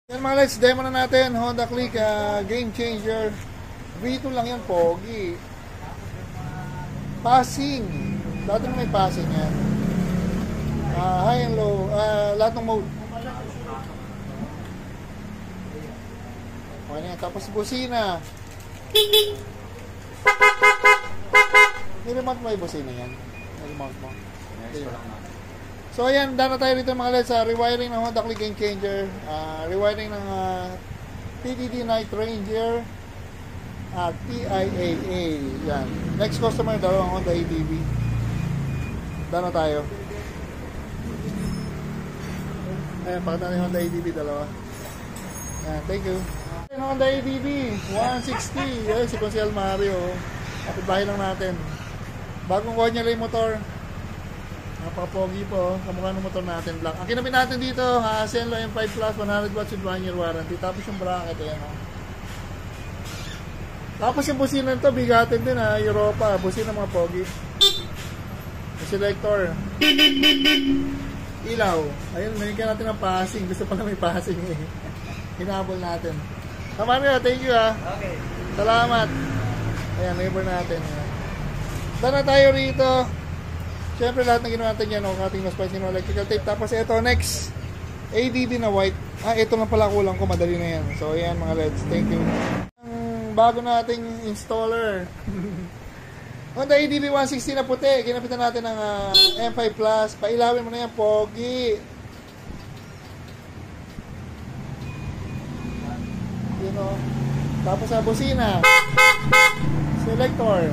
Yan mga lights, demo na natin. Honda Click, game changer. V2 lang yan, pogi. Passing. Dati na may passing yan. High and low. Lahat ng mode. Okay na yan. Tapos busina. Niremote mo yung busina yan. Niremote mo. Okay. So ayan, dana tayo rito mga lights sa rewiring ng Honda Click game changer, rewiring ng PDD Night Ranger at TIAA. Yan. Next customer, dalawang Honda ADV. Dana tayo. Ayan, pakita na yung Honda ADV, dalawa. Ayan, thank you. Ayan, Honda ADV 160. Ayan, si Consiel Mario. Kapit-bahay lang natin. Bagong kuha niya lang yung motor. Napaka-pogi po, kamukha ng motor natin, black. Ang kinabit natin dito, Senlo M5 Plus, 100 watts with 1 year warranty. Tapos yung bracket, ayan o. Tapos yung busina nito, bigatin din ha, Europa, busina mga pogi. Yung selector. Ilaw. Ayun, mainigyan natin ng passing. Gusto pala may passing eh. Hinabol natin. Mario, thank you ha. Okay. Salamat. Ayan, neighbor natin. Dana tayo rito. Siyempre lahat ng ginawa natin yan, ating mas spicy ng electrical tape. Tapos ito, next, ADB na white. Ito lang pala kulang ko, madali na yan. So ayan mga LEDs, thank you. Ang bago nating installer. Honda ADB 160 na puti. Ginapitan natin ng M5 Plus. Pailawin mo na yan, pogi. You know. Tapos sa busina. Selector.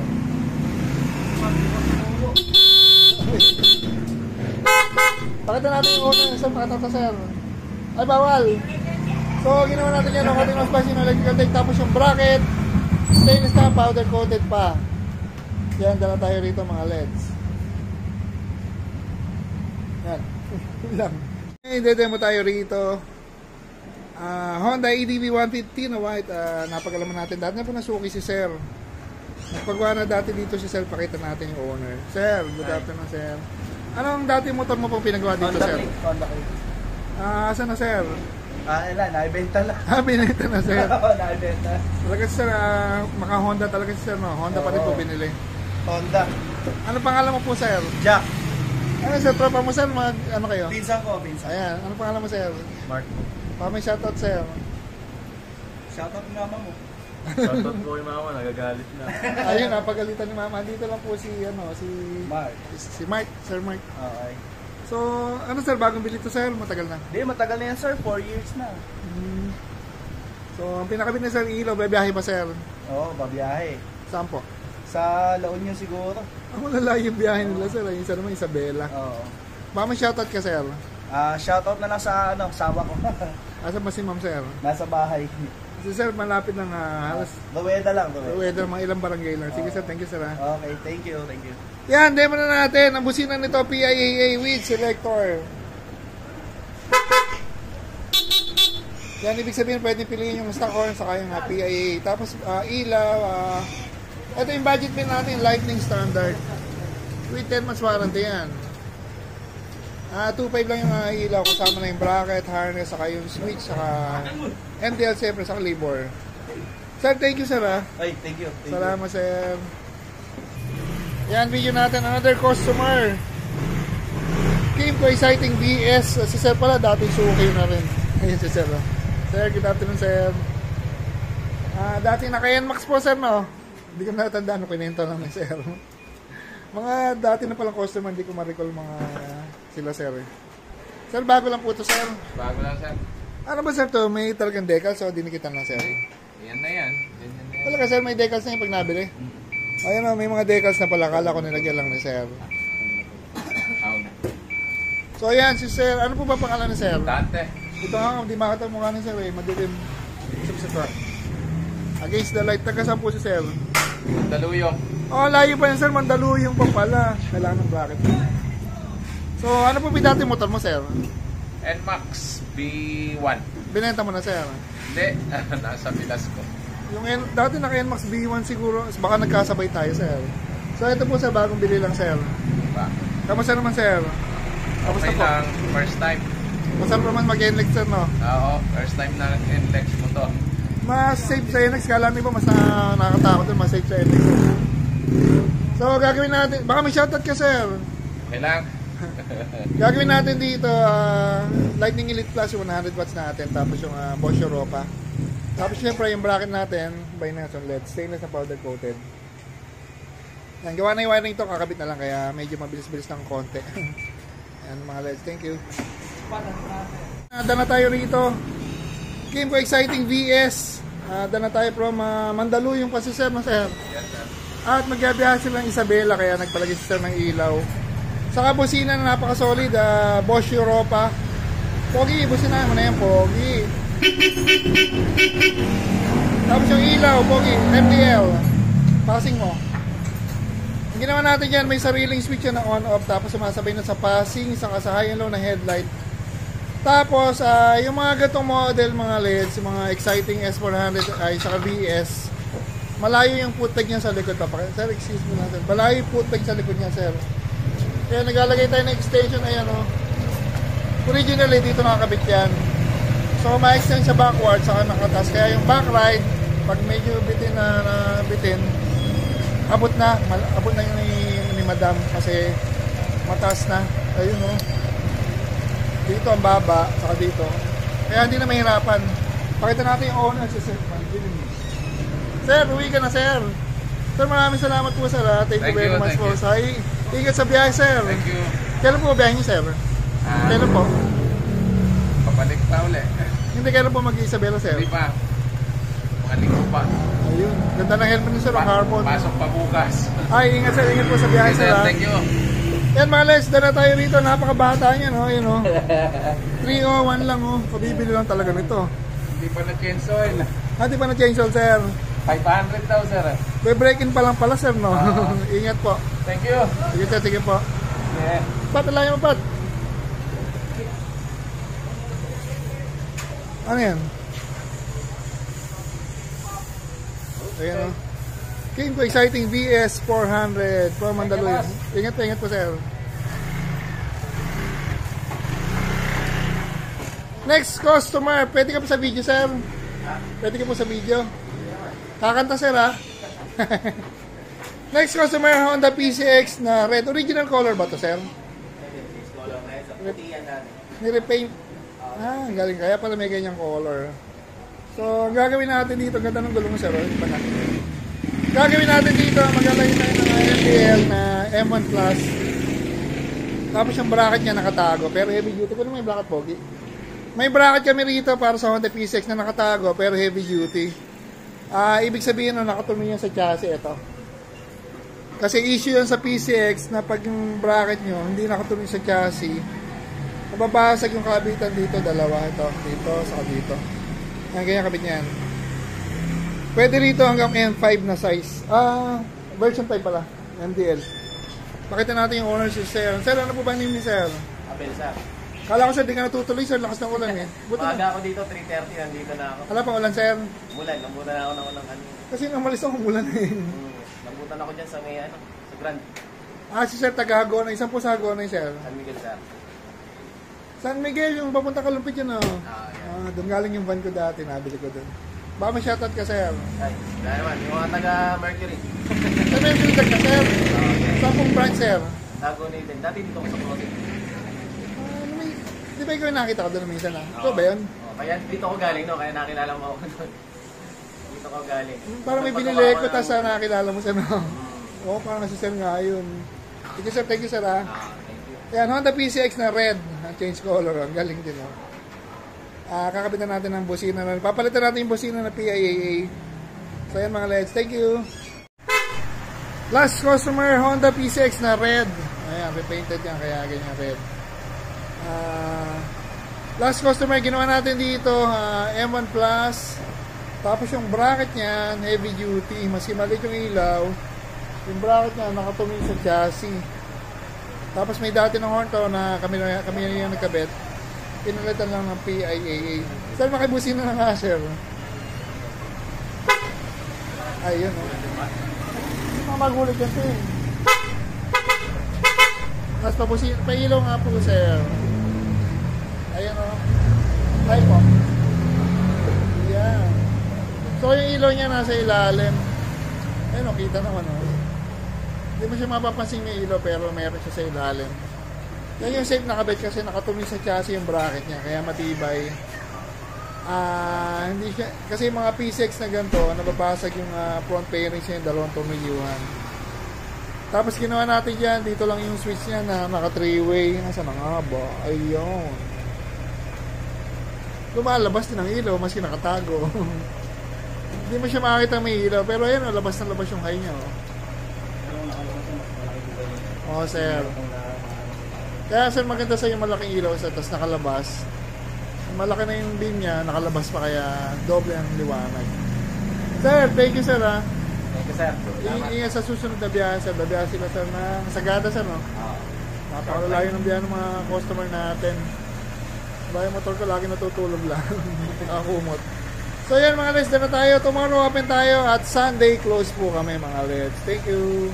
Pakita natin yung una. Sir, pakita ka sir. Ay, bawal. So, ginawa natin yan. Ating mas spicy ng electrical tape. Tapos yung bracket. Stainless na, powder coated pa. Yan, dala tayo rito mga LEDs. Yan. Lang. I-demo tayo rito. Honda ADV 150 na white. Napagalaman natin. Dati na po nasuki si sir. Paggawa na dati dito si sir, pakita natin yung owner. Sir, good afternoon sir. Anong dati motor mo pong pinagawa dito sir? Honda Click. Asan na sir? Ilan, naibenta lang. Binenta na sir. Naibenta. Talaga si sir, maka Honda talaga si sir no? Honda pa rin po binili. Honda. Ano pangalan mo po sir? Jack. Ano sir, tropa mo sir, ano kayo? Pinsan ko, pinsan. Ayan, ano pangalan mo sir? Mark. May shoutout sir. Shoutout ng mama mo. Shoutout po yung mama, nagagalit na. Ayun, napagalitan ni mama. Dito lang po si Mark. Si Mark, Sir Mark. Okay. So, ano sir, bagong bili to sir? Matagal na? Hindi, matagal na yan sir. 4 years na. So, ang pinakabit ni sir, ilaw, babiyahe pa sir? Oo, babiyahe. Saan po? Sa La Union siguro. Ako lalayo yung biyahe nila sir. Yung isa naman, Isabela. Oo. Baka may shoutout ka sir? Shoutout na lang sa sawa ko. Asa ba si ma'am sir? Nasa bahay. Si sir, malapit lang halos. Luweda lang. Weather, mga ilang barangay lang. Sige sir, thank you sir ha. Okay, thank you. Yan, demo na natin. Ang busina nito, PIAA with selector. Yan, ibig sabihin, pwede piliin yung stock horn saka yung PIAA. Tapos, ilaw. Ito yung budget pin natin, lightning standard. With 10 months warranty yan. 2.5 lang yung ilaw. Kasama na yung bracket, harness, saka yung switch, saka MDL siyempre, saka labor. Sir, thank you sir ha. Ay, thank you. Salamat sir. Yan, video natin. Another customer. Came ko exciting BS. Si sir pala, dating suki na rin. Ayun si sir. Sir, good afternoon sir. Dating naka-NMAX po sir no? Hindi ko natandaan. Kinento lang ni sir. Mga dati na palang customer, hindi ko ma-recall mga sila sir. Sir, bago lang po ito sir. Bago lang sir. Ano ba sir to? May talagang decals o dinikitan lang sir? Yan na yan. Talaga sir, may decals na yung pag nabili. Ayun o, may mga decals na pala. Kala ko nilagyan lang ni sir. So ayan, si sir. Ano po ba pangalan ni sir? Dante. Ito nga, hindi makita mukha ni sir eh. Madilim. Against the light. Taga saan po si sir? Daluyong. Layo pa yan sir. Mandaluyong pa pala. Kailangan ng bracket. So ano po yung dati motor mo sir? NMAX B1. Binenta mo na sir? Hindi. Nasa Pilas ko. Yung dati naka-NMAX B1 siguro. Baka nagkasabay tayo sir. So ito po sir, bagong bili lang sir. Ba? Kamusta naman sir? Kamusta Okay po? lang. First time. Masarap naman mag-NLEX sir, no? Oo, first time na NLEX mo to. Mas safe sa NLEX, kala niyo ba mas nakakatakot doon, mas safe sa NLEX. So gagawin natin, baka may shoutout ka sir. Okay lang. Gagawin natin dito, Lightning Elite Plus yung 100 watts natin, tapos yung Bosch Europa. Tapos syempre yung bracket natin, by Nelson LED, stainless na powder coated. Yan, gawa na yung wiring ito, kakabit na lang, kaya medyo mabilis-bilis ng konti. Yan mga LEDs, thank you. Dana tayo rito. Game ko exciting VS. Dana tayo from Mandaluyong kasi sir, sir. Yes, sir. At magbiyahe silang Isabela, kaya nagpalagay si sir ng ilaw. Saka busina na napaka-solid, Bosch Europa. Pogi, busina mo na yan, Pogi. Tapos yung ilaw, Pogi, MDL. Passing mo. Ang ginawa natin dyan, may sariling switch yan na on-off, tapos sumasabay na sa passing, saka sa high and low na headlight. Tapos, yung mga gatong model, mga LEDs, yung mga exciting S400, saka VS, malayo yung footpeg niya sa likod. Sir, excuse me natin. Malayo yung footpeg sa likod niya, sir. Kaya naglalagay tayo ng extension, ayan o. Originally, dito nakakabit yan. So, ma-extend siya backward, saka nakatas. Kaya yung back ride, pag medyo bitin na bitin, abot na yung ni madam kasi mataas na. Ayun o. Dito ang baba, saka dito. Kaya hindi na mahirapan. Pakita natin yung owner si Sir. Sir, uwi ka na, sir. Sir, maraming salamat po, sir. Thank you very much po. Ingat sa biyahe, sir. Thank you. Kailan po biyahe niyo, sir? Kailan po? Papalik pa uli. Hindi, kailan po mag-Isabela, sir? Hindi pa. Mga linggo pa. Ayun. Ganda ng helmet niyo, sir. Ang carbon. Pasok pa bukas. Ay, ingat, sir. Ingat po sa biyahe, Okay, sir. sir. Thank you. Yan mga les, dala tayo rito. Napakabata niya, no? Yun, no? 301 lang, oh. Pabibili lang talaga nito. Hindi pa na-change oil. Hindi pa na-change oil, sir. 500 daw, sir. May break-in pa lang pala, sir, no? Ingat po. Thank you. Sige, sir. Sige po. Yeah. Pat, alayin mo, Pat. Ano yan? Ayan, no? Game ko exciting VS 400 from Mandaluyong. Ingat po, sir. Next customer, pwede ka po sa video, sir? Pwede ka po sa video? Kakanta, sir, ha? Next customer, Honda PCX na red. Original color ba to, sir? Nirepaint. Galing. Kaya pala may ganyang color. So, ang gagawin natin dito, ganda ng gulong, sir. Iba natin. Gagawin natin dito, maglalagay tayo ng MDL na M1 Plus. Tapos yung bracket niya nakatago, pero heavy duty. Kung may bracket, Pogi? May bracket kami rito para sa Honda PCX na nakatago, pero heavy duty. Ibig sabihin, nakatuloy yan sa chassis, ito. Kasi issue yan sa PCX na pag yung bracket nyo, hindi nakatuloy sa chassis, nababasag yung kabitan dito, dalawa. Ito, dito, saka dito. Yan, ganyan kabit niyan. Pwede rito hanggang M5 na size. Version 5 pala. MDL. Pakita natin yung owner si Sir. Sir, ano po ba name ni Sir? Abel, sir. Kala ko, sir, di ka natutuloy, sir. Lakas ng ulan, eh. Maaga ako dito, 3:30, nandito na ako. Wala pa ulan, Sir? Namutan na ako ng unang ano. Kasi namalis ako umulan, eh. Namutan ako dyan sa may ano, sa Grand. Si Sir, taga-Hagonay. Saan po sa Hagonay, Sir? San Miguel, sir. San Miguel, yung papunta Kalumpit yun, oh. Yeah. Doon galing yung van ko dati, nabili ko doon. Baka may shoutout ka, Sir. Ay, dahil naman, yung mga taga-Mercury. Saan may builder ka, Sir? Saan pong branch, Sir? Tago natin. Dati dito ko sa closet. Di ba ikaw yung nakita ko doon minsan, Ito ba yun? Kaya dito ko galing, no? Kaya nakilala mo ako doon. Dito ko galing. Parang may binili ko, tapos nakilala mo siya, no? Oo, parang si Sir nga yun. Thank you, Sir, ha? Thank you. Ayan, Honda PCX na red. Change color, ang galing din, no? Kakapitan natin ng busina na. Papalitan natin yung busina na PIAA. So, ayan mga LEDs. Thank you. Last customer, Honda PCX na red. Ayan, repainted yan, kaya ganyan red. Last customer, ginawa natin dito, M1 Plus. Tapos yung bracket niyan, heavy duty. Maski maliit yung ilaw, yung bracket niya nakatumingin sa chassis. Tapos may dati ng horn to na kami yung nagkabit. Pinalitan lang ng PIAA. Sir, makibusin na nga, sir. Ayun, o. Mga magulit yan, sir. Tapos pabusin, pailaw nga po, sir. Ayan. Ayan o. Light po. Yan. So yung ilaw niya nasa ilalim. Ayun o, kita naman o. Hindi mo siya mapapansin yung ilaw pero meron siya sa ilalim. Yan yung safe nakabit kasi nakatumi sa chassis yung bracket niya. Kaya matibay. Hindi siya, kasi yung mga P6 na ganito, nababasag yung front fairings niya yung dalawang tumiliyuhan. Tapos ginawa natin dyan, dito lang yung switch niya na naka 3-way. Nasaan na nga ba? Ayun. Lumalabas din ang ilaw, maski nakatago. Hindi mo siya makakita may ilaw, pero ayun, labas na labas yung high niya. Oh, sir. Kaya sir, maganda sa yung malaking ilaw sa tapos nakalabas. Malaki na yung beam niya, nakalabas pa kaya doble ang liwanag. Sir, thank you sir ha. Thank you, sir. Salamat. Ingat sa susunod na biyahe sir. Babiyahe sila sir na Sagada sir no? Napakalayo ng biyahe ng mga customer natin. Yung motor ko lagi natutulog lang. Nakakumot. So yan mga Leds, na tayo. Tomorrow open tayo at Sunday close po kami mga Leds. Thank you.